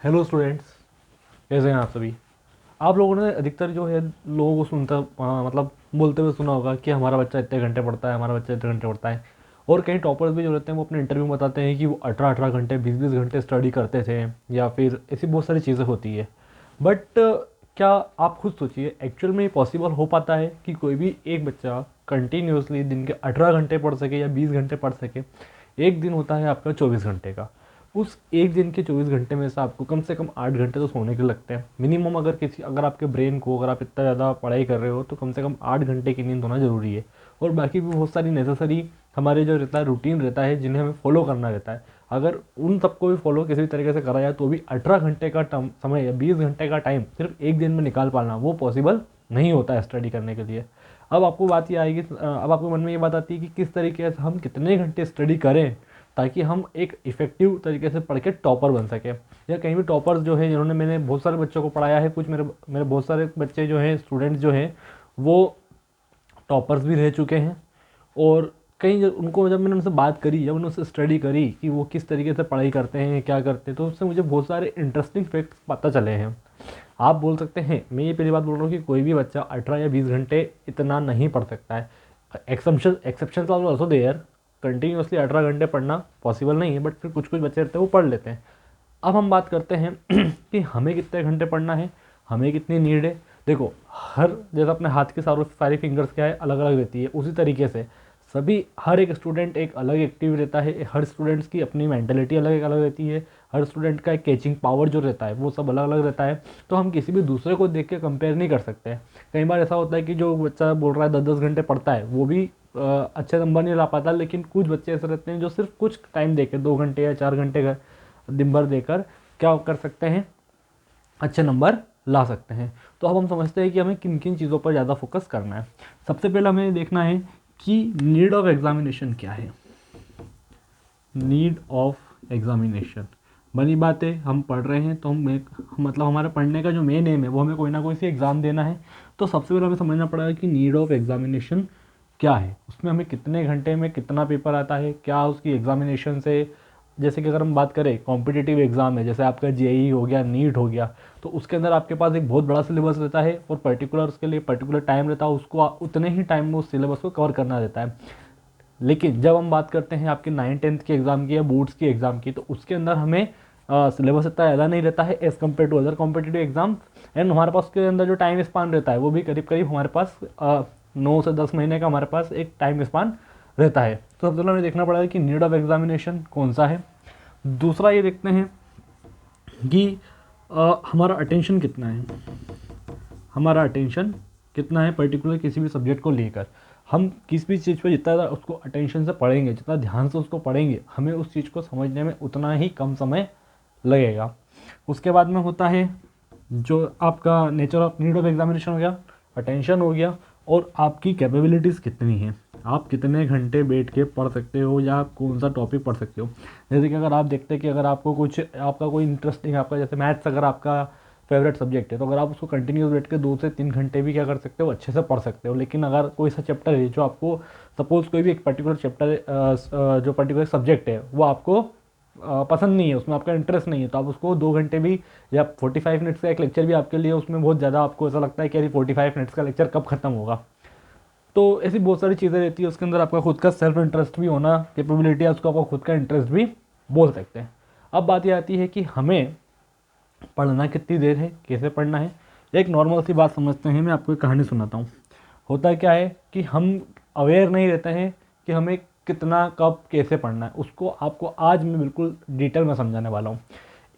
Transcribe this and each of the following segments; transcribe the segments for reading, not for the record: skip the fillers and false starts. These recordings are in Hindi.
हेलो स्टूडेंट्स, कैसे हैं आप सभी। आप लोगों ने अधिकतर जो है लोगों को सुनता मतलब बोलते हुए सुना होगा कि हमारा बच्चा इतने घंटे पढ़ता है, हमारा बच्चा इतने घंटे पढ़ता है। और कई टॉपर्स भी जो रहते हैं वो अपने इंटरव्यू में बताते हैं कि वो 18-18 घंटे 20-20 घंटे स्टडी करते थे, या फिर ऐसी बहुत सारी चीज़ें होती है। बट क्या आप खुद सोचिए, एक्चुअल में ये पॉसिबल हो पाता है कि कोई भी एक बच्चा कंटिन्यूसली दिन के 18 घंटे पढ़ सके या 20 घंटे पढ़ सके। एक दिन होता है आपका 24 घंटे का। उस एक दिन के 24 घंटे में से आपको कम से कम 8 घंटे तो सोने के लगते हैं मिनिमम। अगर आपके ब्रेन को, अगर आप इतना ज़्यादा पढ़ाई कर रहे हो तो कम से कम 8 घंटे की नींद होना ज़रूरी है। और बाकी भी बहुत सारी नेसेसरी हमारे जो रहता है रूटीन रहता है जिन्हें हमें फॉलो करना रहता है। अगर उन सबको भी फॉलो किसी भी तरीके से करा जाए तो भी 18 घंटे का समय या 20 घंटे का टाइम सिर्फ एक दिन में निकाल पाना वो पॉसिबल नहीं होता है स्टडी करने के लिए। अब आपको बात ये आएगी, अब आपके मन में ये बात आती है कि किस तरीके से हम कितने घंटे स्टडी करें ताकि हम एक इफ़ेक्टिव तरीके से पढ़ के टॉपर बन सकें। या कहीं भी टॉपर्स जो है जिन्होंने, मैंने बहुत सारे बच्चों को पढ़ाया है, कुछ मेरे मेरे बहुत सारे बच्चे जो हैं, स्टूडेंट्स जो हैं, वो टॉपर्स भी रह चुके हैं। और उनको जब मैंने उनसे बात करी, जब उनसे स्टडी करी कि वो किस तरीके से पढ़ाई करते हैं, क्या करते हैं, तो उससे मुझे बहुत सारे इंटरेस्टिंग फैक्ट्स पता चले हैं। आप बोल सकते हैं, मैं ये पहली बात बोल रहा हूँ कि कोई भी बच्चा 18 या 20 घंटे इतना नहीं पढ़ सकता है। Exception are also there. Continuously 18 घंटे पढ़ना पॉसिबल नहीं है, बट फिर कुछ कुछ बच्चे रहते हैं वो पढ़ लेते हैं। अब हम बात करते हैं कि हमें कितने घंटे पढ़ना है, हमें कितनी नीड है। देखो, हर जैसे अपने हाथ की सारी फिंगर्स क्या है, अलग अलग रहती है, उसी तरीके से हर एक स्टूडेंट एक अलग एक्टिव रहता है। हर स्टूडेंट्स की अपनी मेंटेलिटी अलग अलग रहती है। हर स्टूडेंट का एक कैचिंग पावर जो रहता है वो सब अलग अलग रहता है। तो हम किसी भी दूसरे को देख के कंपेयर नहीं कर सकते हैं। कई बार ऐसा होता है कि जो बच्चा बोल रहा है 10-10 घंटे पढ़ता है वो भी अच्छे नंबर नहीं ला पाता, लेकिन कुछ बच्चे ऐसे रहते हैं जो सिर्फ कुछ टाइम देके 2 घंटे या 4 घंटे का दिन भर देकर क्या कर सकते हैं, अच्छे नंबर ला सकते हैं। तो अब हम समझते हैं कि हमें किन किन चीज़ों पर ज़्यादा फोकस करना है। सबसे पहले हमें देखना है कि नीड ऑफ एग्जामिनेशन क्या है। नीड ऑफ एग्जामिनेशन, बनी बात है, हम पढ़ रहे हैं तो मतलब हमारे पढ़ने का जो मेन एम है वो हमें कोई ना कोई सी एग्ज़ाम देना है। तो सबसे पहले हमें समझना पड़ेगा कि नीड ऑफ एग्जामिनेशन क्या है, उसमें हमें कितने घंटे में कितना पेपर आता है, क्या उसकी एग्जामिनेशन से। जैसे कि अगर हम बात करें कॉम्पिटिटिव एग्ज़ाम है, जैसे आपका जेई हो गया, नीट हो गया, तो उसके अंदर आपके पास एक बहुत बड़ा सिलेबस रहता है और पर्टिकुलर उसके लिए पर्टिकुलर टाइम रहता है, उसको उतने ही टाइम में उस सिलेबस को कवर करना रहता है। लेकिन जब हम बात करते हैं आपके 9th-10th की एग्ज़ाम की या बोर्ड्स की एग्ज़ाम की, तो उसके अंदर हमें सिलेबस इतना ज़्यादा नहीं रहता है as compare to other competitive exam. And हमारे पास उसके अंदर जो टाइम स्पान रहता है वो भी करीब करीब हमारे पास 9 से 10 महीने का हमारे पास एक टाइम स्पान रहता है। तो सबसे पहले हमें देखना पड़ेगा कि नीड ऑफ एग्जामिनेशन कौन सा है। दूसरा ये देखते हैं कि हमारा अटेंशन कितना है। हमारा अटेंशन कितना है पर्टिकुलर किसी भी सब्जेक्ट को लेकर। हम किसी भी चीज़ पर जितना ज़्यादा उसको अटेंशन से पढ़ेंगे, जितना ध्यान से उसको पढ़ेंगे, हमें उस चीज़ को समझने में उतना ही कम समय लगेगा। उसके बाद में होता है जो आपका nature of need of examination हो गया, अटेंशन हो गया, और आपकी कैपेबिलिटीज़ कितनी हैं, आप कितने घंटे बैठ के पढ़ सकते हो या कौन सा टॉपिक पढ़ सकते हो। जैसे कि अगर आप देखते हैं कि अगर आपको कुछ आपका कोई इंटरेस्टिंग, आपका जैसे मैथ्स अगर आपका फेवरेट सब्जेक्ट है, तो अगर आप उसको कंटिन्यूस बैठ के 2 से 3 घंटे भी क्या कर सकते हो, अच्छे से पढ़ सकते हो। लेकिन अगर कोई सा चैप्टर है जो आपको, सपोज़ कोई भी एक पर्टिकुलर चैप्टर जो पर्टिकुलर सब्जेक्ट है वो आपको पसंद नहीं है, उसमें आपका इंटरेस्ट नहीं है, तो आप उसको 2 घंटे भी या 45 मिनट्स का एक लेक्चर भी आपके लिए उसमें बहुत ज़्यादा आपको ऐसा लगता है कि अरे 45 मिनट्स का लेक्चर कब खत्म होगा। तो ऐसी बहुत सारी चीज़ें रहती है, उसके अंदर आपका खुद का सेल्फ इंटरेस्ट भी होना, कैपेबिलिटी है, उसको आपका खुद का इंटरेस्ट भी बोल सकते हैं। अब बात ये आती है कि हमें पढ़ना कितनी देर है, कैसे पढ़ना है। एक नॉर्मल सी बात समझते हैं, मैं आपको एक कहानी सुनाता हूँ। होता क्या है कि हम अवेयर नहीं रहते हैं कि हमें कितना कब कैसे पढ़ना है, उसको आपको आज मैं बिल्कुल डिटेल में समझाने वाला हूँ।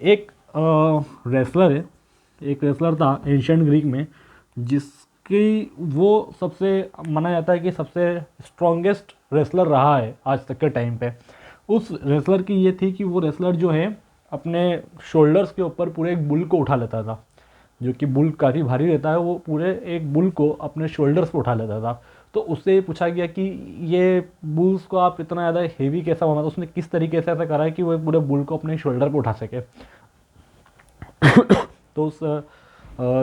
एक रेसलर है, एक रेसलर था एंशियंट ग्रीक में, जिसकी वो सबसे माना जाता है कि सबसे स्ट्रॉन्गेस्ट रेसलर रहा है आज तक के टाइम पे। उस रेसलर की ये थी कि वो रेसलर जो है अपने शोल्डर्स के ऊपर पूरे एक बुल को उठा लेता था। जो कि बुल काफ़ी भारी रहता है, वो पूरे एक बुल को अपने शोल्डर्स पे उठा लेता था। तो उससे पूछा गया कि ये बुल्स को आप इतना ज़्यादा हेवी कैसा बना, तो उसने किस तरीके से ऐसा करा है कि वो पूरे बुल को अपने शोल्डर पे उठा सके। तो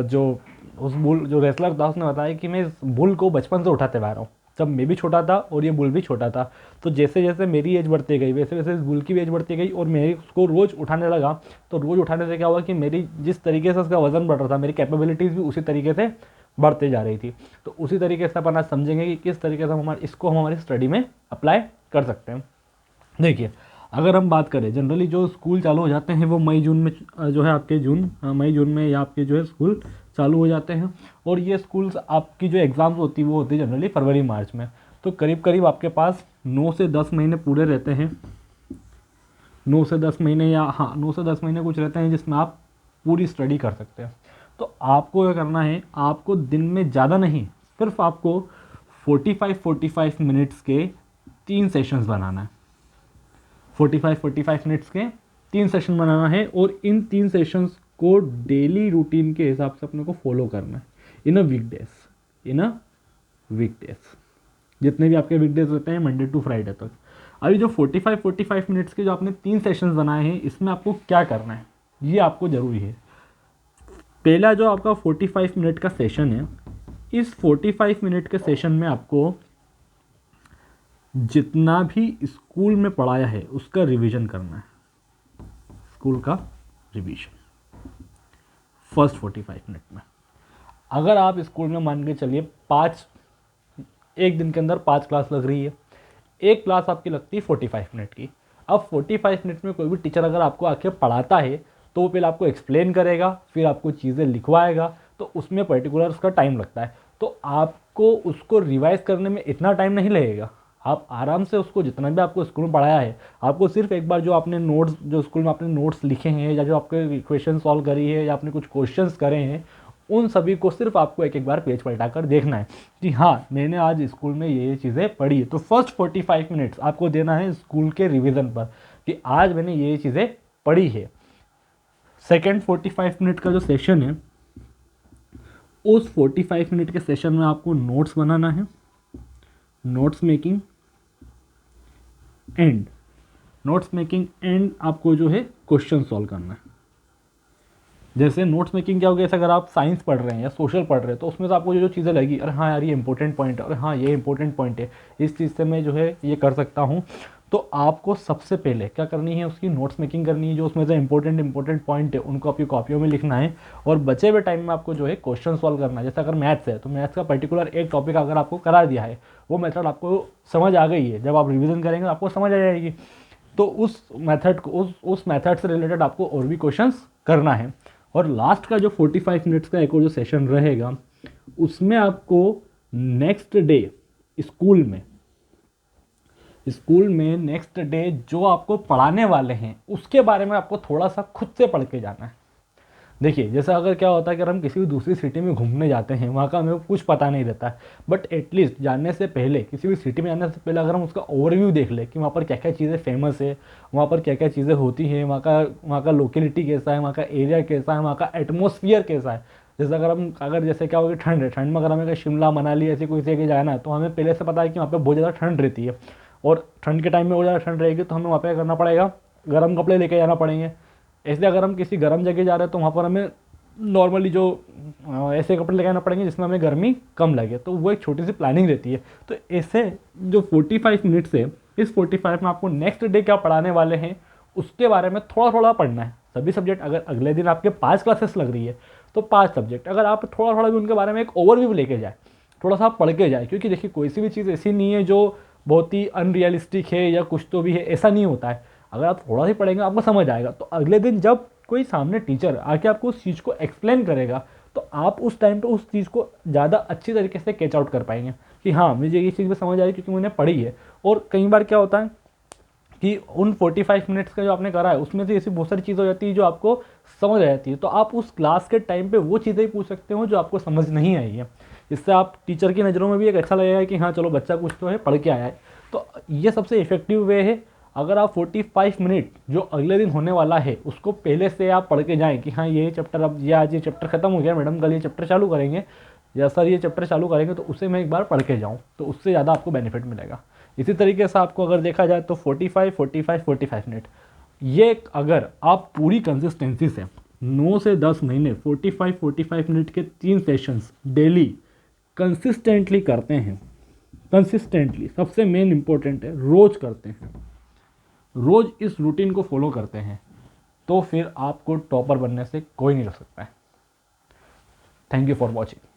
जो उस बुल जो रेसलर था उसने बताया कि मैं इस बुल को बचपन से उठाते आ रहा हूँ। जब मैं भी छोटा था और ये बुल भी छोटा था। तो जैसे जैसे मेरी एज बढ़ती गई वैसे वैसे इस बुल की भी एज बढ़ती गई और मैं उसको रोज़ उठाने लगा। तो रोज़ उठाने से क्या हुआ कि मेरी जिस तरीके से उसका वज़न बढ़ रहा था, मेरी कैपेबिलिटीज़ भी उसी तरीके से बढ़ते जा रही थी। तो उसी तरीके से अपन आज समझेंगे कि किस तरीके से हम इसको हमारी स्टडी में अप्लाई कर सकते हैं। देखिए, अगर हम बात करें जनरली जो स्कूल चालू हो जाते हैं वो मई जून में जो है आपके मई जून में या आपके जो है स्कूल चालू हो जाते हैं। और ये स्कूल्स आपकी जो एग्ज़ाम्स होती है वो होती है जनरली फरवरी मार्च में। तो करीब करीब आपके पास 9 से 10 महीने पूरे रहते हैं। 9 से 10 महीने या 9 से 10 महीने कुछ रहते हैं जिसमें आप पूरी स्टडी कर सकते हैं। तो आपको क्या करना है, आपको दिन में ज़्यादा नहीं, सिर्फ आपको 45 मिनट्स के 3 सेशंस बनाना है। 45 मिनट्स के 3 सेशन बनाना है और इन 3 सेशंस को डेली रूटीन के हिसाब से अपने को फॉलो करना है इन अ वीकडेज, जितने भी आपके वीकडेज होते हैं मंडे टू फ्राइडे तक। अभी जो 45 मिनट्स के जो आपने 3 सेशंस बनाए हैं इसमें आपको क्या करना है ये आपको ज़रूरी है। पहला जो आपका 45 मिनट का सेशन है, इस 45 मिनट के सेशन में आपको जितना भी स्कूल में पढ़ाया है उसका रिवीजन करना है। स्कूल का रिवीजन फर्स्ट 45 मिनट में। अगर आप स्कूल में मान के चलिए एक दिन के अंदर 5 क्लास लग रही है, एक क्लास आपकी लगती है 45 मिनट की। अब 45 मिनट में कोई भी टीचर अगर आपको आके पढ़ाता है तो वो पहले आपको एक्सप्लेन करेगा, फिर आपको चीज़ें लिखवाएगा, तो उसमें पर्टिकुलर उसका टाइम लगता है। तो आपको उसको रिवाइज करने में इतना टाइम नहीं लगेगा। आप आराम से उसको जितना भी आपको स्कूल में पढ़ाया है, आपको सिर्फ एक बार जो आपने नोट्स, जो स्कूल में आपने नोट्स लिखे हैं या जो आपके इक्वेशन सॉल्व करी है या आपने कुछ क्वेश्चंस करे हैं, उन सभी को सिर्फ आपको एक एक बार पेज पलटा कर देखना है कि हाँ मैंने आज स्कूल में ये चीज़ें पढ़ी है। तो फर्स्ट 45 मिनट्स आपको देना है स्कूल के रिवीजन पर कि आज मैंने ये चीज़ें पढ़ी है। सेकेंड 45 मिनट का जो सेशन है, उस 45 मिनट के सेशन में आपको नोट्स बनाना है, नोट्स मेकिंग एंड आपको जो है क्वेश्चन सॉल्व करना है। जैसे नोट्स मेकिंग क्या हो गया, जैसे अगर आप साइंस पढ़ रहे हैं या सोशल पढ़ रहे हैं तो उसमें से आपको जो चीज़ें लगी, अरे हाँ यार ये इंपॉर्टेंट पॉइंट है, अरे हाँ ये इंपॉर्टेंट पॉइंट है, इस चीज़ से मैं जो है ये कर सकता हूँ, तो आपको सबसे पहले क्या करनी है, उसकी नोट्स मेकिंग करनी है। जो उसमें से इंपॉर्टेंट पॉइंट है उनको आपकी कॉपियों में लिखना है और बचे हुए टाइम में आपको जो है क्वेश्चन सॉल्व करना है। जैसे अगर मैथ्स है तो मैथ्स का पर्टिकुलर एक टॉपिक अगर आपको करा दिया है, वो मेथड आपको समझ आ गई है, जब आप रिविजन करेंगे आपको समझ आ जाएगी, तो उस मेथड से रिलेटेड आपको और भी क्वेश्चंस करना है। और लास्ट का जो 45 मिनट्स का एक और जो सेशन रहेगा, उसमें आपको नेक्स्ट डे स्कूल में नेक्स्ट डे जो आपको पढ़ाने वाले हैं उसके बारे में आपको थोड़ा सा खुद से पढ़ के जाना है। देखिए, जैसे अगर क्या होता है कि हम किसी भी दूसरी सिटी में घूमने जाते हैं, वहाँ का हमें कुछ पता नहीं रहता है, बट एटलीस्ट जाने से पहले, किसी भी सिटी में जाने से पहले अगर हम उसका ओवरव्यू देख लें कि वहाँ पर क्या क्या चीज़ें फेमस है, वहाँ पर क्या क्या चीज़ें होती हैं, वहाँ का लोकेलिटी कैसा है, वहाँ का एरिया कैसा है, वहाँ का एटमोसफियर कैसा है। जैसे अगर जैसे क्या होगी, ठंड है, ठंड में अगर हमें शिमला मनाली ऐसी कोई जगह जाना है तो हमें पहले से पता है कि वहाँ पर बहुत ज़्यादा ठंड रहती है, और ठंड के टाइम में बहुत ज़्यादा ठंड रहेगी तो हमें वहाँ पर करना पड़ेगा, गर्म कपड़े लेके जाना पड़ेंगे। इसलिए अगर हम किसी गर्म जगह जा रहे हैं तो वहाँ पर हमें नॉर्मली जो ऐसे कपड़े लगाना पड़ेंगे जिसमें हमें गर्मी कम लगे, तो वो एक छोटी सी प्लानिंग रहती है। तो ऐसे जो 45 मिनट्स है, इस 45 में आपको नेक्स्ट डे क्या पढ़ाने वाले हैं उसके बारे में थोड़ा थोड़ा पढ़ना है। सभी सब्जेक्ट, अगर अगले दिन आपके 5 क्लासेस लग रही है तो 5 सब्जेक्ट, अगर आप थोड़ा थोड़ा भी उनके बारे में एक ओवरव्यू लेके जाए, थोड़ा सा पढ़ के जाए, क्योंकि देखिए कोई सी भी चीज़ ऐसी नहीं है जो बहुत ही अनरियलिस्टिक है या कुछ तो भी है, ऐसा नहीं होता है। अगर आप थोड़ा ही पढ़ेंगे आपको समझ आएगा, तो अगले दिन जब कोई सामने टीचर आके आपको उस चीज़ को एक्सप्लेन करेगा तो आप उस टाइम पे उस चीज़ को ज़्यादा अच्छी तरीके से कैच आउट कर पाएंगे कि हाँ मुझे ये चीज़ भी समझ आई क्योंकि मैंने पढ़ी है। और कई बार क्या होता है कि उन 45 मिनट्स का जो आपने करा है उसमें से ऐसी बहुत सारी चीज़ हो जाती है जो आपको समझ आ जाती है, तो आप उस क्लास के टाइम पे वो चीज़ें ही पूछ सकते हो जो आपको समझ नहीं आई है। इससे आप टीचर की नज़रों में भी एक अच्छा लगेगा कि हाँ चलो बच्चा कुछ तो है, पढ़ के आया है। तो ये सबसे इफेक्टिव वे है। अगर आप 45 मिनट जो अगले दिन होने वाला है उसको पहले से आप पढ़ के जाएँ कि हाँ ये चैप्टर, अब ये आज ये चैप्टर ख़त्म हो गया मैडम, कल ये चैप्टर चालू करेंगे, या सर ये चैप्टर चालू करेंगे, तो उसे मैं एक बार पढ़ के जाऊँ, तो उससे ज़्यादा आपको बेनिफिट मिलेगा। इसी तरीके से आपको अगर देखा जाए तो 45 मिनट, ये अगर आप पूरी कंसिस्टेंसी से 9 से 10 महीने 45 मिनट के 3 सेशंस डेली कंसिस्टेंटली करते हैं कंसिस्टेंटली, सबसे मेन इंपॉर्टेंट है, रोज़ करते हैं, रोज़ इस रूटीन को फॉलो करते हैं, तो फिर आपको टॉपर बनने से कोई नहीं रोक सकता है। Thank you for watching.